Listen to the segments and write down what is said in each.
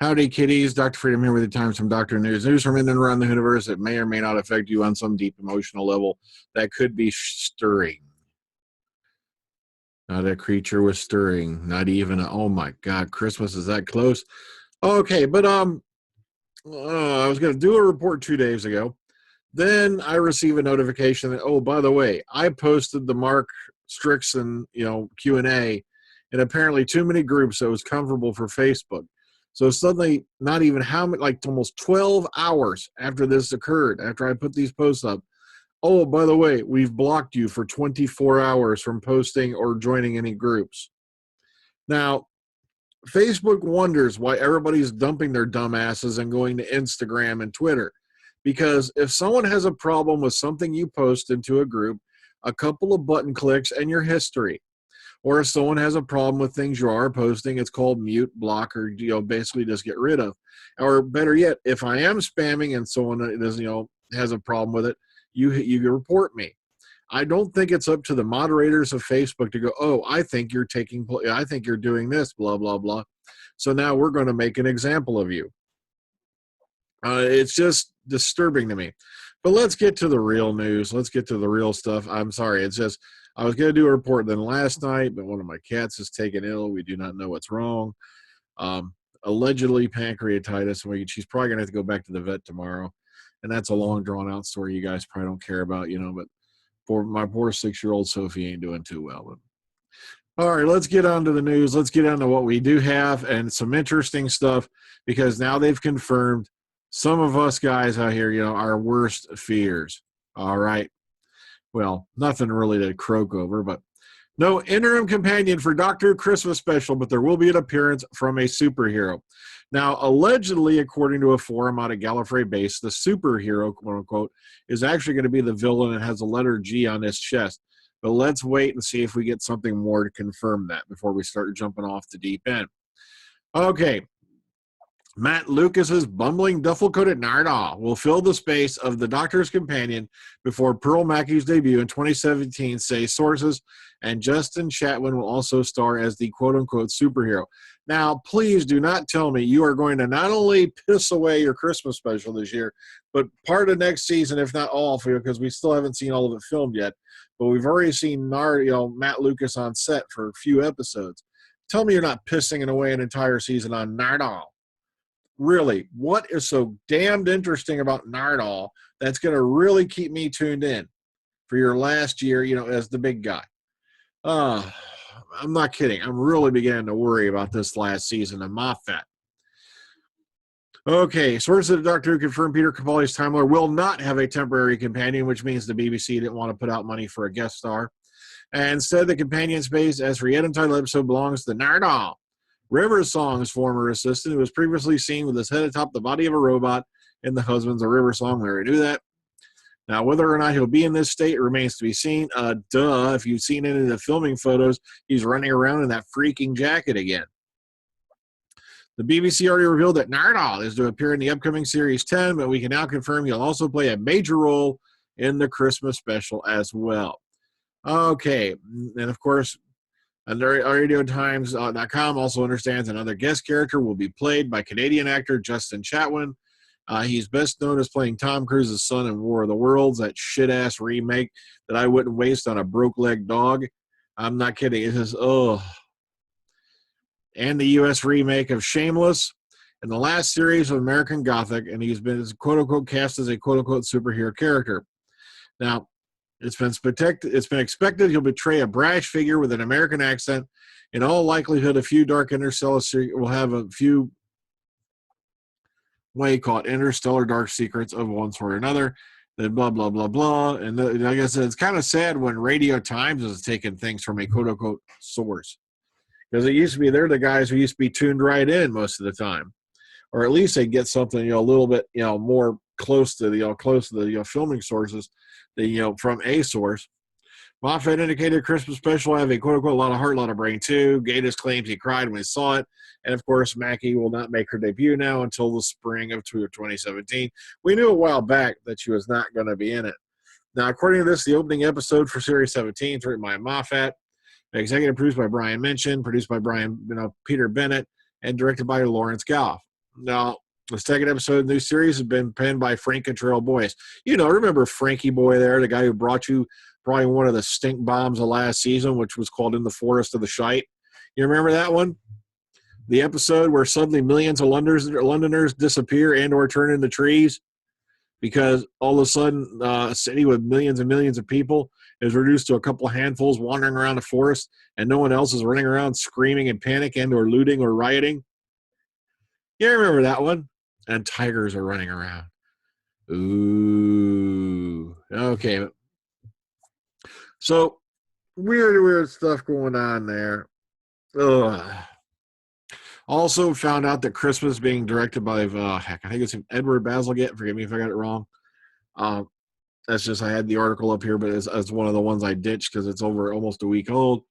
Howdy, kiddies. Dr. Freedom here with the Times from Dr. News. News from in and around the universe that may or may not affect you on some deep emotional level that could be stirring. Not a creature was stirring. Not even oh my God, Christmas is that close. Okay, but I was going to do a report 2 days ago. Then I receive a notification that, oh, by the way, I posted the Mark Strickson, Q&A in apparently too many groups that was comfortable for Facebook. So suddenly, not even like almost 12 hours after this occurred, after I put these posts up, oh, by the way, we've blocked you for 24 hours from posting or joining any groups. Now, Facebook wonders why everybody's dumping their dumbasses and going to Instagram and Twitter. Because if someone has a problem with something you post into a group, a couple of button clicks and your history. Or if someone has a problem with things you are posting, it's called mute, block, or basically just get rid of. Or better yet, if I am spamming and someone has a problem with it, you report me. I don't think it's up to the moderators of Facebook to go, oh, I think you're doing this, blah, blah, blah. So now we're going to make an example of you. It's just disturbing to me. But let's get to the real news. Let's get to the real stuff. I'm sorry. It's just I was going to do a report then last night, but one of my cats is taken ill. We do not know what's wrong. Allegedly pancreatitis. She's probably going to have to go back to the vet tomorrow. And that's a long, drawn-out story you guys probably don't care about, but for my poor 6-year-old Sophie ain't doing too well. But all right, let's get on to the news. Let's get on to what we do have and some interesting stuff, because now they've confirmed some of us guys out here, our worst fears. All right. Well, nothing really to croak over, but no interim companion for Doctor Who Christmas special, but there will be an appearance from a superhero. Now, allegedly, according to a forum out of Gallifrey base, the superhero, quote unquote, is actually going to be the villain and has a letter G on his chest. But let's wait and see if we get something more to confirm that before we start jumping off the deep end. Okay. Matt Lucas's bumbling duffel-coated Nardal will fill the space of the Doctor's companion before Pearl Mackey's debut in 2017, say sources, and Justin Chatwin will also star as the quote-unquote superhero. Now, please do not tell me you are going to not only piss away your Christmas special this year, but part of next season, if not all, for you, because we still haven't seen all of it filmed yet, but we've already seen Matt Lucas on set for a few episodes. Tell me you're not pissing away an entire season on Nardal. Really, what is so damned interesting about Nardal that's going to really keep me tuned in for your last year, as the big guy? I'm not kidding. I'm really beginning to worry about this last season of Moffat. Okay, sources of Doctor Who confirmed Peter Capaldi's Time Lord will not have a temporary companion, which means the BBC didn't want to put out money for a guest star. And instead, the companion space, as for yet untitled episode, belongs to Nardal, River Song's former assistant, who was previously seen with his head atop the body of a robot in The Husbands of River Song. We already knew that. Now, whether or not he'll be in this state remains to be seen. If you've seen any of the filming photos, he's running around in that freaking jacket again. The BBC already revealed that Nardal is to appear in the upcoming Series 10, but we can now confirm he'll also play a major role in the Christmas special as well. Okay, and of course, and RadioTimes.com also understands another guest character will be played by Canadian actor Justin Chatwin. He's best known as playing Tom Cruise's son in War of the Worlds, that shit-ass remake that I wouldn't waste on a broke-leg dog. I'm not kidding. It is, and the U.S. remake of Shameless, and the last series of American Gothic, and he's been quote-unquote cast as a quote-unquote superhero character. Now, it's been expected he'll betray a brash figure with an American accent. In all likelihood, a few Dark Interstellar will have a few, interstellar dark secrets of one sort or another. Then blah, blah, blah, blah. And like I said, it's kind of sad when Radio Times is taking things from a quote-unquote source. Because it used to be, they're the guys who used to be tuned right in most of the time. Or at least they get something, a little bit, more close to the filming sources, from a source. Moffat indicated Christmas special will have a quote-unquote lot of heart, lot of brain too. Gatiss claims he cried when he saw it. And, of course, Mackie will not make her debut now until the spring of 2017. We knew a while back that she was not going to be in it. Now, according to this, the opening episode for Series 17 is written by Moffat, executive produced by Brian Minchin, produced by Peter Bennett, and directed by Lawrence Goff. Now, the second episode of the new series has been penned by Frank Contrell Boyce. You know, remember Frankie Boy there, the guy who brought you probably one of the stink bombs of last season, which was called In the Forest of the Shite. You remember that one? The episode where suddenly millions of Londoners disappear and or turn into trees because all of a sudden a city with millions and millions of people is reduced to a couple handfuls wandering around the forest and no one else is running around screaming in panic and or looting or rioting. Yeah, I remember that one. And tigers are running around. Ooh. Okay. So, weird stuff going on there. Ugh. Also found out that Christmas being directed by, I think it's Edward Bazalgette. Forgive me if I got it wrong. That's just, I had the article up here, but it's one of the ones I ditched because it's over almost a week old.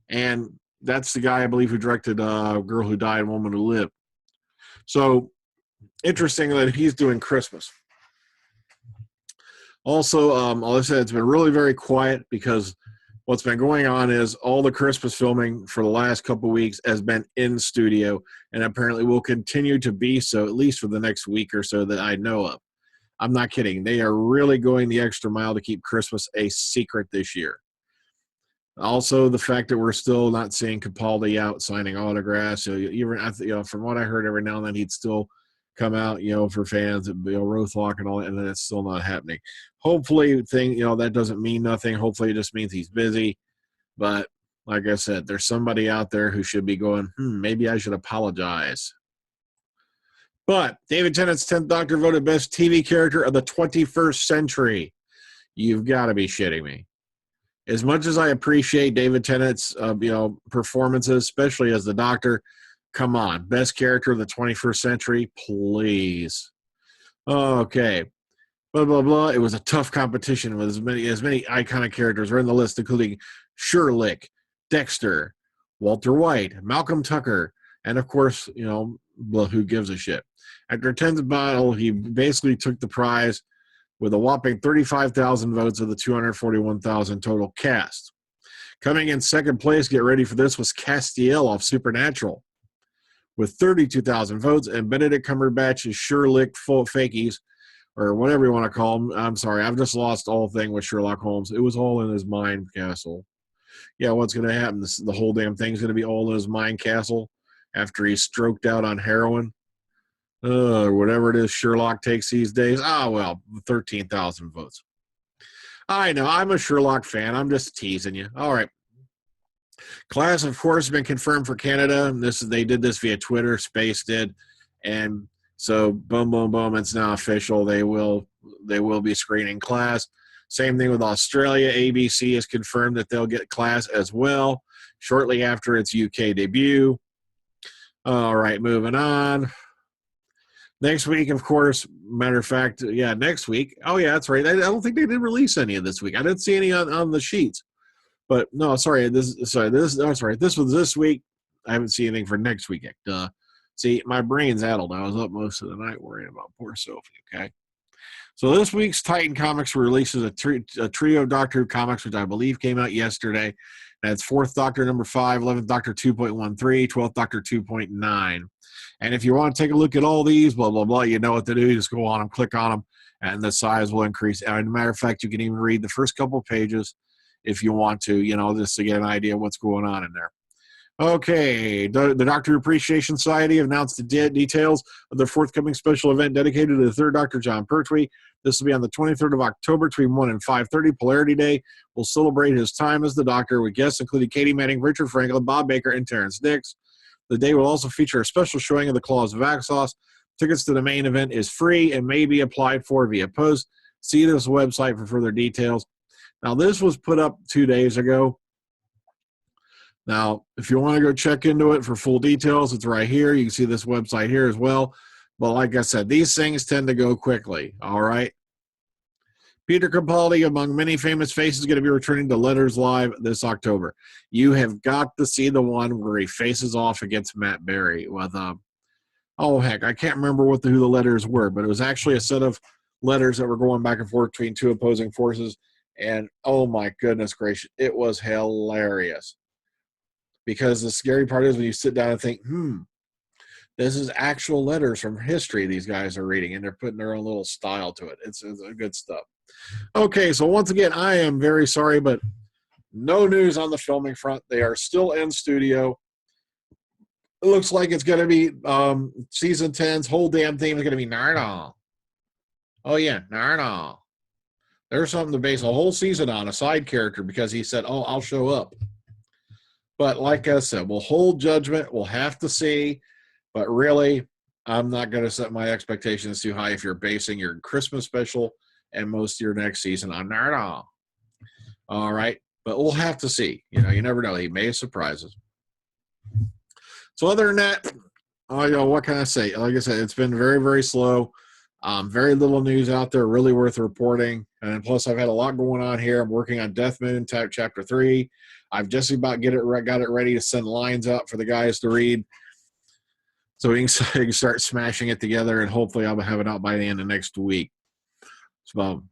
And that's the guy, I believe, who directed Girl Who Died, Woman Who Lived. So, interesting that he's doing Christmas. Also, like I said, it's been really very quiet because what's been going on is all the Christmas filming for the last couple of weeks has been in studio and apparently will continue to be so at least for the next week or so that I know of. I'm not kidding. They are really going the extra mile to keep Christmas a secret this year. Also, the fact that we're still not seeing Capaldi out signing autographs. So even, from what I heard, every now and then he'd still come out, for fans, Rothlock and all that, and then it's still not happening. Hopefully, that doesn't mean nothing. Hopefully, it just means he's busy. But like I said, there's somebody out there who should be going, maybe I should apologize. But David Tennant's 10th Doctor voted best TV character of the 21st century. You've got to be shitting me. As much as I appreciate David Tennant's, performances, especially as the Doctor, come on, best character of the 21st century, please. Okay, blah blah blah. It was a tough competition with as many iconic characters were in the list, including Sherlock, Dexter, Walter White, Malcolm Tucker, and of course, who gives a shit. After 10th battle, he basically took the prize with a whopping 35,000 votes of the 241,000 total cast. Coming in second place, get ready for this, was Castiel off Supernatural with 32,000 votes, and Benedict Cumberbatch's Sherlock full fakies, or whatever you want to call them. I'm sorry, I've just lost all thing with Sherlock Holmes. It was all in his mind castle. Yeah, what's going to happen? The whole damn thing's going to be all in his mind castle after he's stroked out on heroin. Whatever it is Sherlock takes these days. 13,000 votes. I know, I'm a Sherlock fan. I'm just teasing you. All right. Class, of course, has been confirmed for Canada. They did this via Twitter. Space did. And so, boom, boom, boom, it's now official. They will be screening Class. Same thing with Australia. ABC has confirmed that they'll get Class as well shortly after its UK debut. All right, moving on. Next week, of course, matter of fact, next week. Oh, yeah, that's right. I don't think they did release any of this week. I didn't see any on the sheets. But no, sorry. This was this week. I haven't seen anything for next week. Duh. See, my brain's addled. I was up most of the night worrying about poor Sophie. Okay. So this week's Titan Comics releases a trio of Doctor Who comics, which I believe came out yesterday. That's 4th Doctor number 5, 11th Doctor 2.13, 12th Doctor 2.9. And if you want to take a look at all these, blah, blah, blah, you know what to do. Just go on them, click on them, and the size will increase. And as a matter of fact, you can even read the first couple of pages if you want to, just to get an idea of what's going on in there. Okay, the Doctor Appreciation Society announced the details of their forthcoming special event dedicated to the 3rd Doctor, John Pertwee. This will be on the 23rd of October between 1 and 5:30. Polarity Day will celebrate his time as the Doctor with guests including Katie Manning, Richard Franklin, Bob Baker, and Terrence Dix. The day will also feature a special showing of the Claws of Axos. Tickets to the main event is free and may be applied for via post. See this website for further details. Now, this was put up 2 days ago. Now, if you want to go check into it for full details, it's right here. You can see this website here as well. But like I said, these things tend to go quickly, all right? Peter Capaldi, among many famous faces, is going to be returning to Letters Live this October. You have got to see the one where he faces off against Matt Berry with, I can't remember who the letters were, but it was actually a set of letters that were going back and forth between two opposing forces. And, oh, my goodness gracious, it was hilarious. Because the scary part is when you sit down and think, This is actual letters from history these guys are reading, and they're putting their own little style to it. It's good stuff. Okay, so once again, I am very sorry, but no news on the filming front. They are still in studio. It looks like it's going to be season 10's whole damn theme is going to be Narda. Oh, yeah, Narda. There's something to base a whole season on, a side character, because he said, oh, I'll show up. But like I said, we'll hold judgment. We'll have to see. But really, I'm not going to set my expectations too high if you're basing your Christmas special and most of your next season on Narda. All right. But we'll have to see. You know, you never know. He may surprise us. So other than that, what can I say? Like I said, it's been very, very slow. Very little news out there, really worth reporting. And plus, I've had a lot going on here. I'm working on Death Moon Chapter 3. I've just about got it ready to send lines out for the guys to read. So we can start smashing it together, and hopefully I'll have it out by the end of next week. So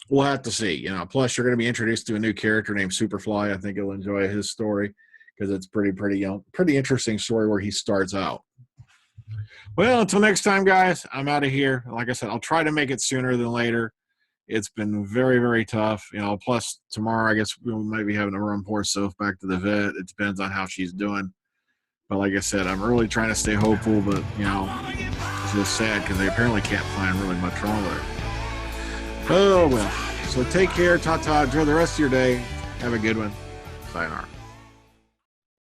we'll have to see. You know, plus you're going to be introduced to a new character named Superfly. I think you'll enjoy his story because it's pretty interesting story where he starts out. Well, until next time, guys, I'm out of here. Like I said, I'll try to make it sooner than later. It's been very, very tough. You know, plus tomorrow I guess we might be having to run poor Soph back to the vet. It depends on how she's doing. But like I said, I'm really trying to stay hopeful, but, you know, it's just sad because they apparently can't find really much wrong with her. Oh, well. So take care. Ta-ta. Enjoy the rest of your day. Have a good one. Sayonara.